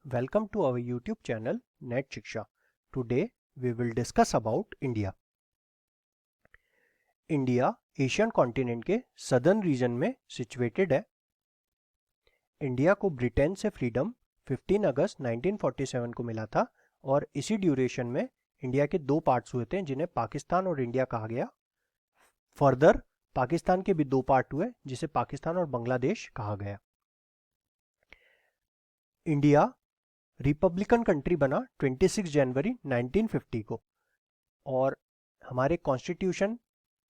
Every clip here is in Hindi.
Welcome to our YouTube channel Net Shiksha. Today we will discuss about India. India Asian continent के सदर्न रीजन में सिचुएटेड है। इंडिया को ब्रिटेन से फ्रीडम 15 अगस्त 1947 को मिला था और इसी ड्यूरेशन में इंडिया के दो पार्ट्स हुए थे जिन्हें पाकिस्तान और इंडिया कहा गया। फर्दर पाकिस्तान के भी दो पार्ट हुए जिसे पाकिस्तान और बांग्लादेश कहा गया। इंडिया रिपब्लिकन कंट्री बना 26 जनवरी 1950 को और हमारे कॉन्स्टिट्यूशन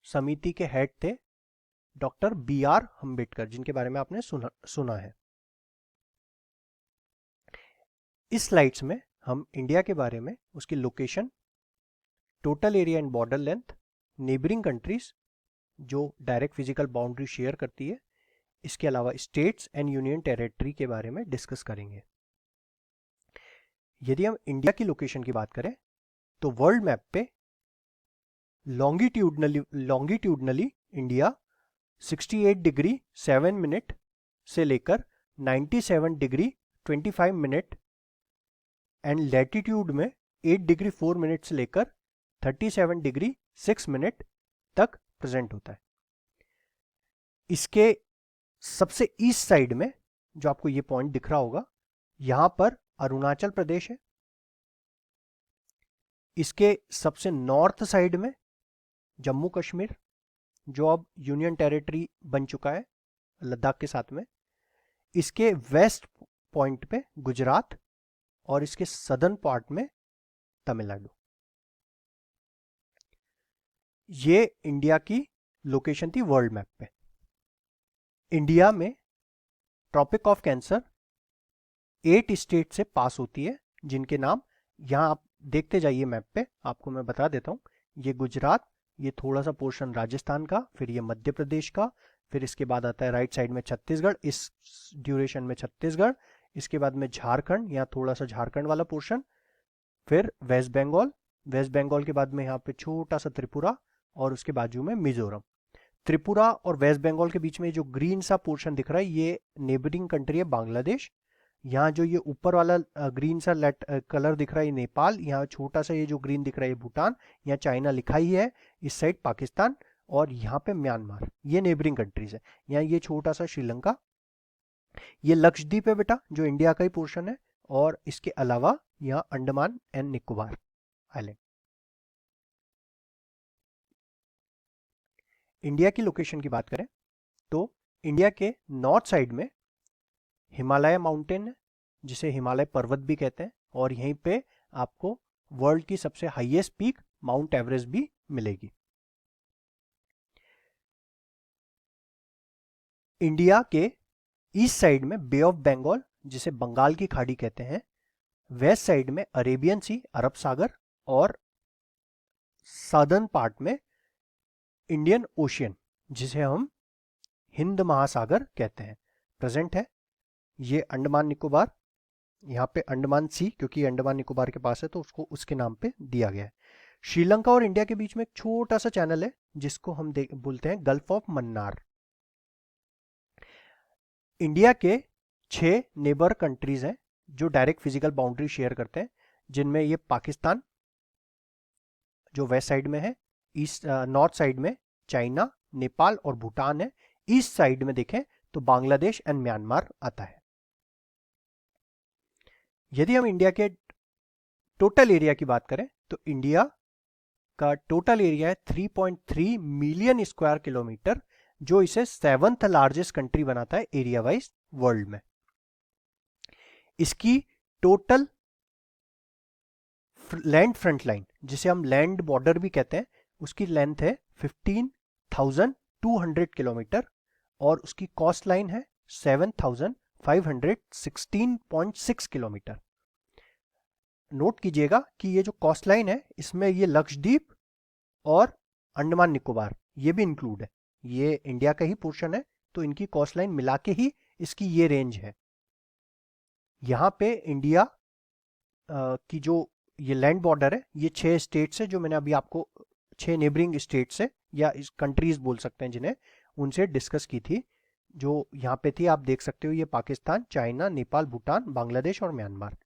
समिति के हेड थे डॉक्टर BR अम्बेडकर, जिनके बारे में आपने सुना है। इस स्लाइड्स में हम इंडिया के बारे में, उसकी location, total area and border length, neighbouring countries जो डायरेक्ट फिजिकल बाउंड्री शेयर करती है, इसके अलावा स्टेट्स एंड यूनियन टेरिटरी के बारे में डिस्कस करेंगे। यदि हम इंडिया की लोकेशन की बात करें तो वर्ल्ड मैप पे लॉन्गिट्यूडनली इंडिया 68 डिग्री 7 मिनट से लेकर 97 डिग्री 25 मिनट एंड लैटिट्यूड में 8 डिग्री 4 मिनट से लेकर 37 डिग्री 6 मिनट तक प्रेजेंट होता है। इसके सबसे ईस्ट साइड में जो आपको ये पॉइंट दिख रहा होगा, यहां पर अरुणाचल प्रदेश है। इसके सबसे नॉर्थ साइड में जम्मू कश्मीर, जो अब यूनियन टेरिटरी बन चुका है लद्दाख के साथ में। इसके वेस्ट पॉइंट पे गुजरात और इसके सदर्न पार्ट में तमिलनाडु। ये इंडिया की लोकेशन थी वर्ल्ड मैप पे। इंडिया में ट्रॉपिक ऑफ कैंसर 8 स्टेट से पास होती है, जिनके नाम यहां आप देखते जाइए मैप पे, आपको मैं बता देता हूं। ये गुजरात, ये थोड़ा सा पोर्शन राजस्थान का, फिर ये मध्य प्रदेश का, फिर इसके बाद आता है राइट साइड में छत्तीसगढ़, इस ड्यूरेशन में छत्तीसगढ़, इसके बाद में झारखंड, यहाँ थोड़ा सा झारखंड वाला पोर्शन, फिर वेस्ट बंगाल, वेस्ट बंगाल के बाद में यहाँ पे छोटा सा त्रिपुरा और उसके बाजू में मिजोरम। त्रिपुरा और वेस्ट बंगाल के बीच में जो ग्रीन सा पोर्शन दिख रहा है, ये नेबरिंग कंट्री है बांग्लादेश। यहाँ जो ये ऊपर वाला ग्रीन सा कलर दिख रहा है, ये नेपाल। यहाँ छोटा सा ये जो ग्रीन दिख रहा है, ये भूटान। यहाँ चाइना लिखा ही है, इस साइड पाकिस्तान, और यहाँ पे म्यांमार। ये नेबरिंग कंट्रीज है। यहाँ ये छोटा सा श्रीलंका, ये लक्षद्वीप है बेटा, जो इंडिया का ही पोर्शन है, और इसके अलावा यहाँ Andaman and Nicobar island. India की लोकेशन की बात करें तो इंडिया के नॉर्थ साइड में हिमालय माउंटेन है, जिसे हिमालय पर्वत भी कहते हैं, और यहीं पे आपको वर्ल्ड की सबसे हाईएस्ट पीक माउंट एवरेस्ट भी मिलेगी। इंडिया के ईस्ट साइड में बे ऑफ बंगाल, जिसे बंगाल की खाड़ी कहते हैं, वेस्ट साइड में अरेबियन सी, अरब सागर, और सदर्न पार्ट में इंडियन ओशियन, जिसे हम हिंद महासागर कहते हैं, प्रेजेंट है। ये अंडमान निकोबार, यहाँ पे अंडमान सी, क्योंकि अंडमान निकोबार के पास है तो उसको उसके नाम पे दिया गया है। श्रीलंका और इंडिया के बीच में एक छोटा सा चैनल है जिसको हम बोलते हैं गल्फ ऑफ मन्नार। इंडिया के 6 नेबर कंट्रीज हैं जो डायरेक्ट फिजिकल बाउंड्री शेयर करते हैं, जिनमें ये पाकिस्तान जो वेस्ट साइड में है, ईस्ट नॉर्थ साइड में चाइना, नेपाल और भूटान है, ईस्ट साइड में देखें तो बांग्लादेश एंड म्यांमार आता है। यदि हम इंडिया के टोटल एरिया की बात करें तो इंडिया का टोटल एरिया है 3.3 मिलियन स्क्वायर किलोमीटर, जो इसे 7th लार्जेस्ट कंट्री बनाता है एरिया वाइज वर्ल्ड में। इसकी टोटल लैंड फ्रंट लाइन, जिसे हम लैंड बॉर्डर भी कहते हैं, उसकी लेंथ है 15,200 किलोमीटर और उसकी कॉस्ट लाइन है 7,516.6 किलोमीटर। नोट कीजिएगा कि ये जो कॉस्ट लाइन है, इसमें ये लक्षद्वीप और अंडमान निकोबार ये भी इंक्लूड है। ये इंडिया का ही पोर्शन है, तो इनकी कॉस्ट लाइन मिला के ही इसकी ये रेंज है। यहां पे इंडिया की जो ये लैंड बॉर्डर है, ये 6 स्टेट्स है, जो मैंने अभी आपको 6 नेबरिंग स्टेट्स है या इस कंट्रीज बोल सकते हैं जिन्हें, उनसे डिस्कस की थी। जो यहाँ पे थी आप देख सकते हो, ये पाकिस्तान, चाइना, नेपाल, भूटान, बांग्लादेश और म्यांमार,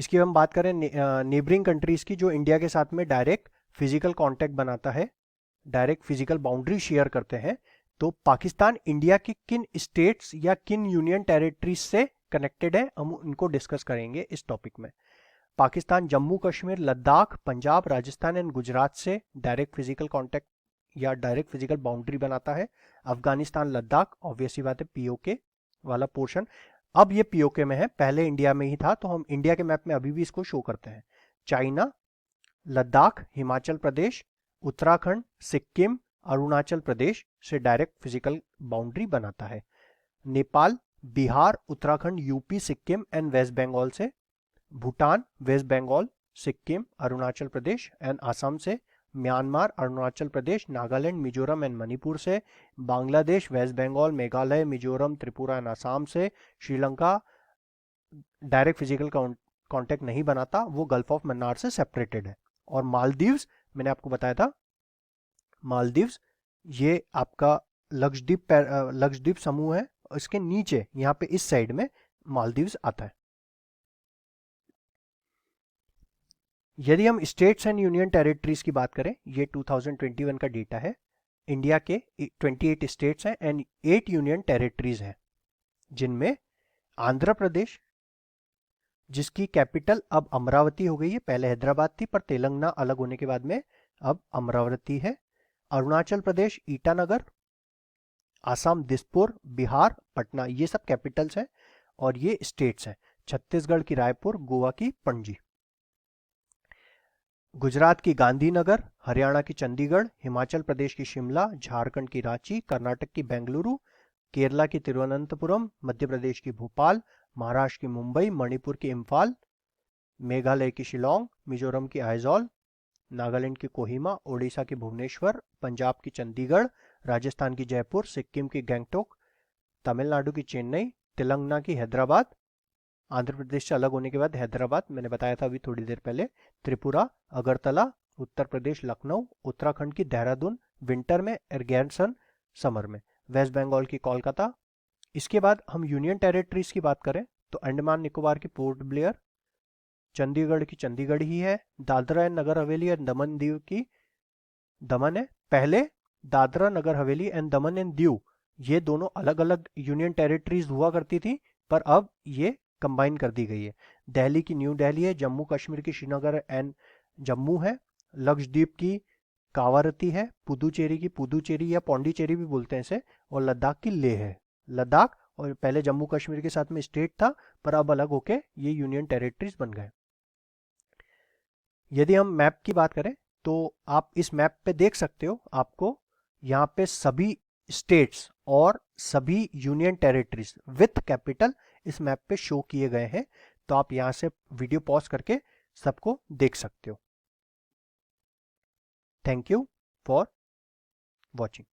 इसकी हम बात करें नेबरिंग कंट्रीज की जो इंडिया के साथ में डायरेक्ट फिजिकल कांटेक्ट बनाता है, डायरेक्ट फिजिकल बाउंड्री शेयर करते हैं, तो पाकिस्तान इंडिया की किन स्टेट्स या किन यूनियन टेरिटरीज से कनेक्टेड है, हम उनको डिस्कस करेंगे इस टॉपिक में। पाकिस्तान जम्मू कश्मीर, लद्दाख, पंजाब, राजस्थान एंड गुजरात से डायरेक्ट फिजिकल कांटेक्ट या डायरेक्ट फिजिकल बाउंड्री बनाता है। अफगानिस्तान, लद्दाख ऑब्वियसली बात है पीओके वाला पोर्शन, अब ये पीओके में है, पहले इंडिया में ही था, तो हम इंडिया के मैप में अभी भी इसको शो करते हैं। चाइना, लद्दाख, हिमाचल प्रदेश, उत्तराखंड, सिक्किम, अरुणाचल प्रदेश से डायरेक्ट फिजिकल बाउंड्री बनाता है। Nepal, Bihar, Uttarakhand, UP, Sikkim and west Bengal से। भूटान, वेस्ट बंगाल, सिक्किम, अरुणाचल प्रदेश एंड असम से। म्यांमार, अरुणाचल प्रदेश, नागालैंड, मिजोरम एंड मणिपुर से। बांग्लादेश, वेस्ट बंगाल, मेघालय, मिजोरम, त्रिपुरा एंड असम से। श्रीलंका डायरेक्ट फिजिकल कांटेक्ट नहीं बनाता, वो गल्फ ऑफ मन्नार से सेपरेटेड है। और मालदीव्स, मैंने आपको बताया था, मालदीव्स ये आपका लक्षद्वीप समूह है, इसके नीचे यहाँ पे इस साइड में मालदीव्स आता है। यदि हम स्टेट्स एंड यूनियन टेरिटरीज की बात करें, ये 2021 का डेटा है। इंडिया के 28 स्टेट्स हैं एंड 8 यूनियन टेरिटरीज हैं, जिनमें आंध्र प्रदेश, जिसकी कैपिटल अब अमरावती हो गई है, पहले हैदराबाद थी पर तेलंगाना अलग होने के बाद में अब अमरावती है। अरुणाचल प्रदेश ईटानगर, आसाम दिसपुर, बिहार पटना, ये सब कैपिटल्स हैं और ये स्टेट्स हैं। छत्तीसगढ़ की रायपुर, गोवा की पणजी, गुजरात की गांधीनगर, हरियाणा की चंडीगढ़, हिमाचल प्रदेश की शिमला, झारखंड की रांची, कर्नाटक की बेंगलुरु, केरला की तिरुवनंतपुरम, मध्य प्रदेश की भोपाल, महाराष्ट्र की मुंबई, मणिपुर की इम्फाल, मेघालय की शिलोंग, मिजोरम की आइजॉल, नागालैंड की कोहिमा, ओडिशा की भुवनेश्वर, पंजाब की चंडीगढ़, राजस्थान की जयपुर, सिक्किम की गैंगटोक, तमिलनाडु की चेन्नई, तेलंगाना की हैदराबाद, आंध्र प्रदेश से अलग होने के बाद हैदराबाद मैंने बताया था अभी थोड़ी देर पहले, त्रिपुरा, अगरतला, उत्तर प्रदेश लखनऊ, उत्तराखंड की देहरादून विंटर में, एरगैंसन समर में, वेस्ट बंगाल की कोलकाता। इसके बाद हम यूनियन टेरिटरीज की बात करें तो अंडमान निकोबार की पोर्ट ब्लेयर, चंडीगढ़ की चंडीगढ़ ही है, दादरा एंड नगर हवेली एंड दमन दीव की दमन है। पहले Dadra Nagar Haveli and Daman and Diu ये दोनों अलग अलग यूनियन टेरिटरीज हुआ करती थी, पर अब ये कंबाइन कर दी गई है। दिल्ली की न्यू दिल्ली है, जम्मू कश्मीर की श्रीनगर एंड जम्मू है, लक्षद्वीप की कावारती है, पुदुचेरी की पुदुचेरी या पौंडीचेरी भी बोलते हैं इसे, और लद्दाख की लेह है। लद्दाख और पहले जम्मू कश्मीर के साथ में स्टेट था, पर अब अलग होके ये यूनियन टेरिटरीज बन गए। यदि हम मैप की बात करें तो आप इस मैप पे देख सकते हो, आपको यहाँ पे सभी स्टेट्स और सभी यूनियन टेरिटरीज विथ कैपिटल इस मैप पे शो किए गए हैं, तो आप यहाँ से वीडियो पॉज करके सबको देख सकते हो। Thank you for watching.